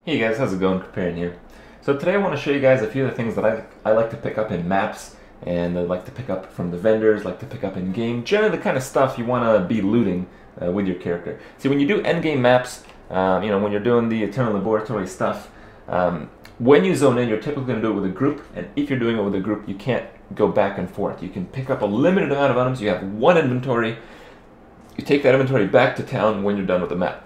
Hey guys, how's it going? Comparing here. So today I want to show you guys a few of the things that I like to pick up in maps, and I like to pick up from the vendors, like to pick up in game. Generally the kind of stuff you want to be looting with your character. See, when you do endgame maps, when you're doing the Eternal Laboratory stuff, when you zone in, you're typically going to do it with a group, and if you're doing it with a group, you can't go back and forth. You can pick up a limited amount of items, you have one inventory, you take that inventory back to town when you're done with the map.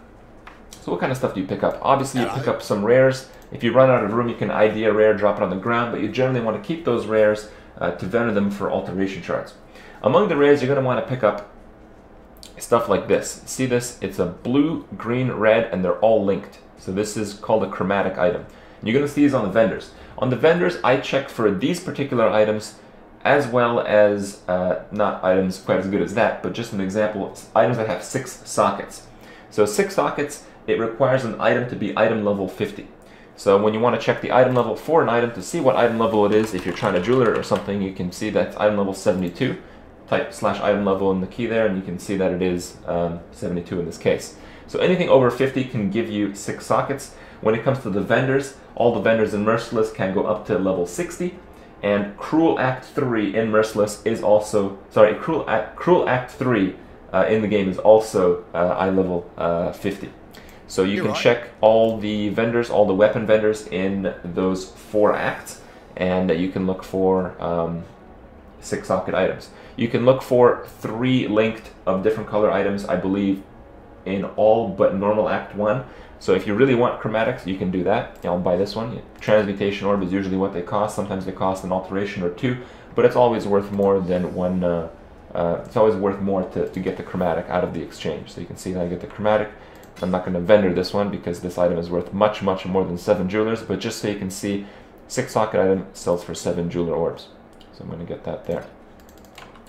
So what kind of stuff do you pick up? Obviously, you pick up some rares. If you run out of room, you can ID a rare, drop it on the ground, but you generally want to keep those rares to vendor them for alteration shards. Among the rares, you're going to want to pick up stuff like this. See this? It's a blue, green, red, and they're all linked. So this is called a chromatic item. And you're going to see these on the vendors. On the vendors, I check for these particular items, as well as, not items quite as good as that, but just an example, items that have 6 sockets. So 6 sockets, it requires an item to be item level 50. So when you want to check the item level for an item to see what item level it is, if you're trying to jeweler it or something, you can see that's item level 72. Type /item level in the key there, and you can see that it is 72 in this case. So anything over 50 can give you 6 sockets. When it comes to the vendors, all the vendors in Merciless can go up to level 60. And Cruel Act 3 in Merciless is also, sorry, Cruel Act 3 in the game is also eye level 50. So you can check all the vendors, all the weapon vendors in those 4 acts, and you can look for 6 socket items. You can look for 3 linked of different color items, I believe, in all but normal Act 1. So if you really want chromatics, you can do that. I'll buy this one. Transmutation orb is usually what they cost. Sometimes they cost an alteration or 2, but it's always worth more than one. It's always worth more to get the chromatic out of the exchange. So you can see that I get the chromatic. I'm not going to vendor this one because this item is worth much more than 7 jewelers, but just so you can see, 6 socket item sells for 7 jeweler orbs. So I'm going to get that there.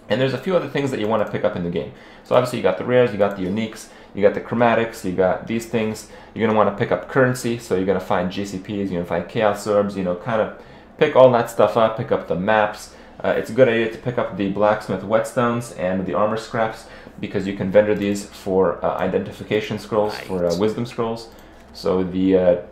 And there's a few other things that you want to pick up in the game. So obviously you got the rares, you got the uniques, you got the chromatics, you got these things. You're going to want to pick up currency, so you're going to find GCPs, you're going to find chaos orbs, kind of pick all that stuff up, pick up the maps. It's a good idea to pick up the blacksmith whetstones and the armor scraps, because you can vendor these for identification scrolls, for wisdom scrolls. So the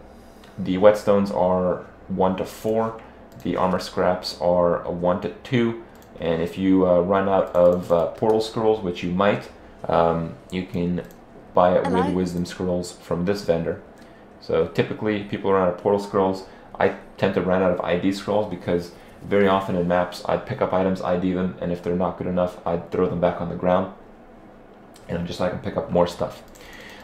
whetstones are 1 to 4, the armor scraps are 1 to 2, and if you run out of portal scrolls, which you might, you can buy it with wisdom scrolls from this vendor. So typically people run out of portal scrolls. I tend to run out of ID scrolls because very often in maps I'd pick up items, ID them, and if they're not good enough, I'd throw them back on the ground, and just so I can pick up more stuff.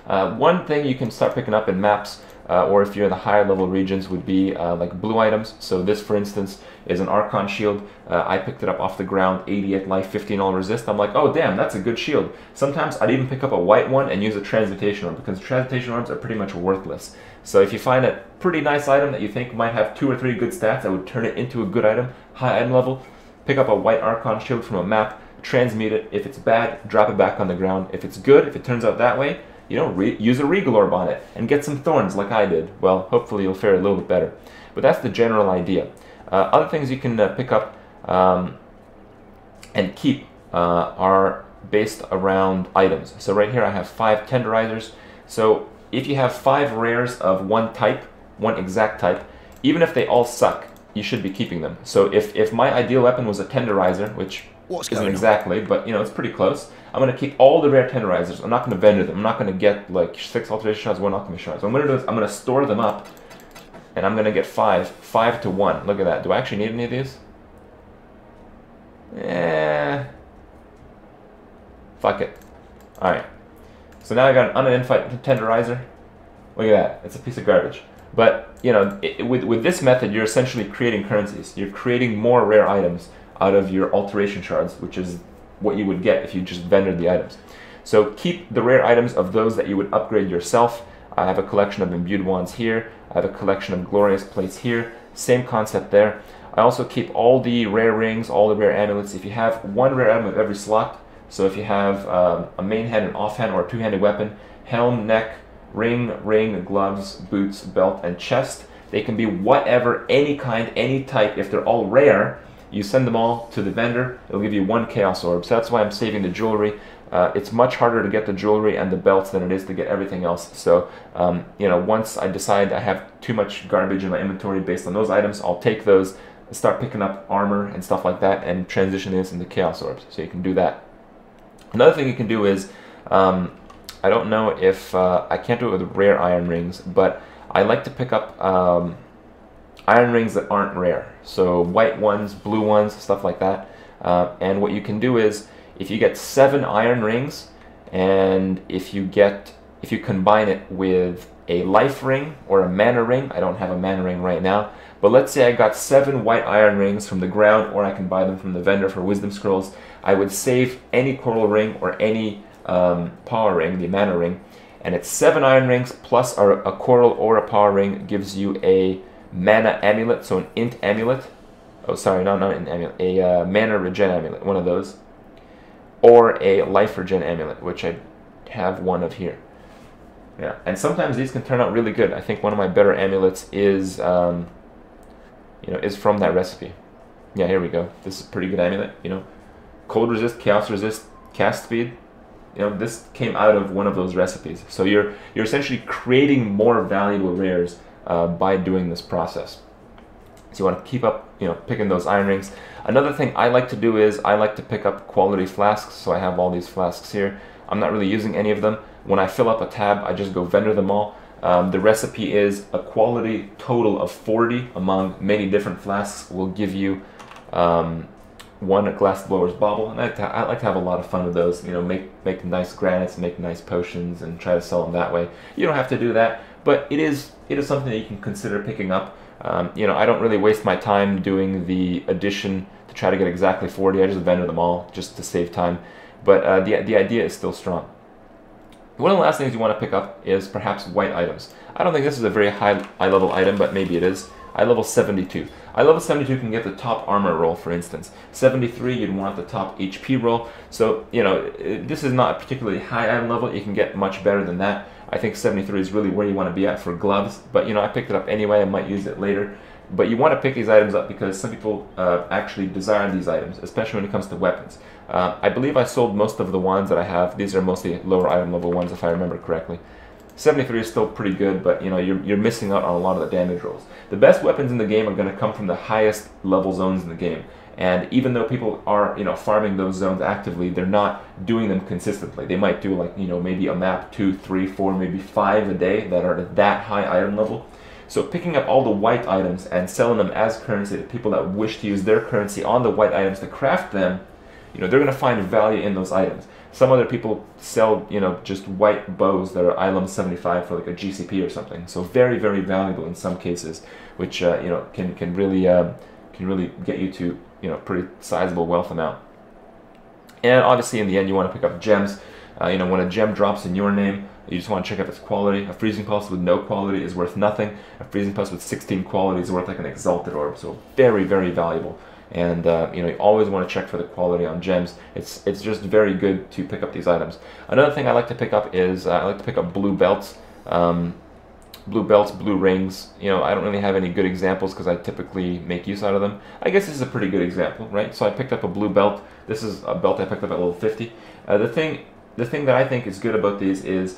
One thing you can start picking up in maps, or if you're in the higher level regions, would be like blue items. So this, for instance, is an Archon shield. I picked it up off the ground, 88 life, 15 all resist. I'm like, oh damn, that's a good shield. Sometimes I'd even pick up a white one and use a transmutation orb, because transmutation orbs are pretty much worthless. So if you find a pretty nice item that you think might have 2 or 3 good stats that would turn it into a good item, high item level, pick up a white Archon shield from a map, transmute it. If it's bad, drop it back on the ground. If it's good, if it turns out that way, use a Regal Orb on it and get some thorns like I did. Well, hopefully you'll fare a little bit better. But that's the general idea. Other things you can pick up and keep are based around items. So right here I have 5 tenderizers. So if you have 5 rares of one type, one exact type, even if they all suck, you should be keeping them. So if my ideal weapon was a tenderizer, which isn't exactly, but it's pretty close, I'm going to keep all the rare tenderizers. I'm not going to vendor them. I'm not going to get like 6 alteration shards, 1 alchemy shards. What I'm going to do is I'm going to store them up, and I'm going to get 5 to 1. Look at that. Do I actually need any of these? Fuck it. Alright. So now I got an unidentified tenderizer. Look at that. It's a piece of garbage. But, with this method, you're essentially creating currencies. You're creating more rare items out of your alteration shards, which is what you would get if you just vendored the items. So keep the rare items of those that you would upgrade yourself. I have a collection of imbued wands here. I have a collection of glorious plates here. Same concept there. I also keep all the rare rings, all the rare amulets. If you have 1 rare item of every slot, so if you have a main hand, an offhand, or a 2-handed weapon, helm, neck, ring, gloves, boots, belt, and chest, they can be whatever, any kind, any type. If they're all rare, you send them all to the vendor. It'll give you 1 chaos orb. So that's why I'm saving the jewelry. it's much harder to get the jewelry and the belts than it is to get everything else. So, you know, once I decide I have too much garbage in my inventory based on those items, I'll take those, start picking up armor and stuff like that, and transition this into Chaos Orbs. So you can do that. Another thing you can do is, I don't know if, I can't do it with rare iron rings, but I like to pick up iron rings that aren't rare. So white ones, blue ones, stuff like that. And what you can do is, if you get 7 iron rings, and if you combine it with a life ring or a mana ring, I don't have a mana ring right now, but let's say I got 7 white iron rings from the ground, or I can buy them from the vendor for wisdom scrolls, I would save any coral ring or any power ring, the mana ring, and it's 7 iron rings plus a coral or a power ring gives you a mana amulet, so an int amulet. Oh, sorry, not an amulet, a mana regen amulet, one of those. Or a life regen amulet, which I have one of here. Yeah, and sometimes these can turn out really good. I think one of my better amulets is, you know, is from that recipe. Yeah, here we go. This is a pretty good amulet. You know, cold resist, chaos resist, cast speed. You know, this came out of one of those recipes. So you're essentially creating more valuable rares by doing this process. So you want to keep up, you know, picking those iron rings. Another thing I like to do is I like to pick up quality flasks. So I have all these flasks here. I'm not really using any of them. When I fill up a tab, I just go vendor them all. The recipe is a quality total of 40 among many different flasks will give you one glass blower's bauble. And I like to have a lot of fun with those. You know, make nice granites, make nice potions, and try to sell them that way. You don't have to do that, but it is something that you can consider picking up. You know, I don't really waste my time doing the addition to try to get exactly 40. I just vendor them all just to save time. But the idea is still strong. One of the last things you want to pick up is perhaps white items. I don't think this is a very high level item, but maybe it is. Eye level 72. Eye level 72 can get the top armor roll, for instance. 73, you'd want the top HP roll. So, you know, this is not a particularly high item level. You can get much better than that. I think 73 is really where you want to be at for gloves. But, you know, I picked it up anyway. I might use it later. But you want to pick these items up because some people actually desire these items, especially when it comes to weapons. I believe I sold most of the wands that I have. These are mostly lower item level ones, if I remember correctly. 73 is still pretty good, but you know, you're missing out on a lot of the damage rolls. The best weapons in the game are going to come from the highest level zones in the game. And even though people are, you know, farming those zones actively, they're not doing them consistently. They might do, like, you know, maybe a map 2, 3, 4, maybe 5 a day that are at that high item level. So picking up all the white items and selling them as currency to people that wish to use their currency on the white items to craft them, you know, they're going to find value in those items. Some other people sell, you know, just white bows that are ILM 75 for like a GCP or something. So very, very valuable in some cases, which you know, can really get you to, you know, pretty sizable wealth amount. And obviously, in the end, you want to pick up gems. You know, when a gem drops in your name, you just want to check out its quality. A freezing pulse with no quality is worth nothing. A freezing pulse with 16 quality is worth like an exalted orb. So very, very valuable. And you know, you always want to check for the quality on gems. It's just very good to pick up these items. Another thing I like to pick up is I like to pick up blue belts. Blue belts, blue rings. You know, I don't really have any good examples because I typically make use out of them. I guess this is a pretty good example, right? So I picked up a blue belt. This is a belt I picked up at level 50. The thing that I think is good about these is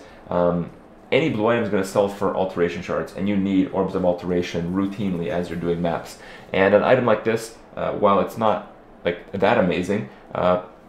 any blue item is going to sell for alteration shards, and you need orbs of alteration routinely as you're doing maps. And an item like this, while it's not like that amazing,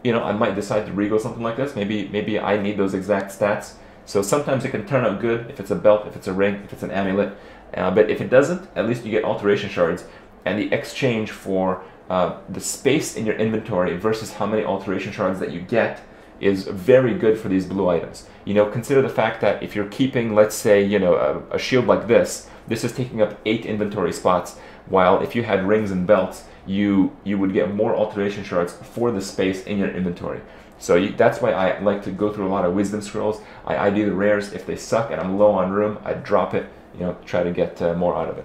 you know, I might decide to regal something like this. Maybe I need those exact stats. So sometimes it can turn out good if it's a belt, if it's a ring, if it's an amulet. But if it doesn't, at least you get alteration shards, and the exchange for the space in your inventory versus how many alteration shards that you get is very good for these blue items. You know, consider the fact that if you're keeping, let's say, you know, a shield like this is taking up 8 inventory spots, while if you had rings and belts, you would get more alteration shards for the space in your inventory. So that's why I like to go through a lot of wisdom scrolls. I ID the rares. If they suck and I'm low on room, I drop it, you know, try to get more out of it.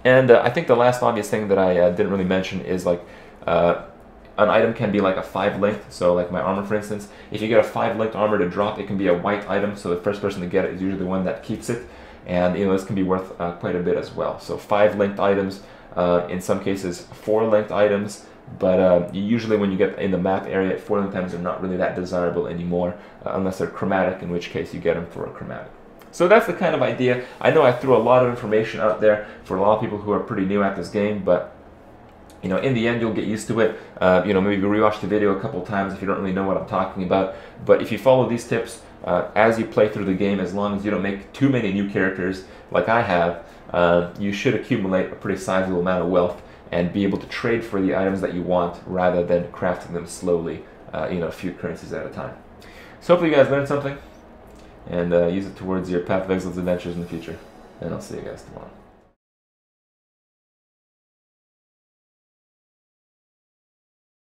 And I think the last obvious thing that I didn't really mention is like an item can be like a 5 linked, so like my armor, for instance. If you get a 5 linked armor to drop, it can be a white item, so the first person to get it is usually the one that keeps it. And you know, this can be worth quite a bit as well. So 5 linked items, in some cases 4 linked items, but usually when you get in the map area, foiling items are not really that desirable anymore, unless they're chromatic, in which case you get them for a chromatic. So that's the kind of idea. I know I threw a lot of information out there for a lot of people who are pretty new at this game, but you know, in the end, you'll get used to it. You know, maybe rewatch the video a couple times if you don't really know what I'm talking about. But if you follow these tips as you play through the game, as long as you don't make too many new characters like I have, you should accumulate a pretty sizable amount of wealth and be able to trade for the items that you want rather than crafting them slowly, you know, a few currencies at a time. So hopefully you guys learned something and use it towards your Path of Exile's adventures in the future. And I'll see you guys tomorrow.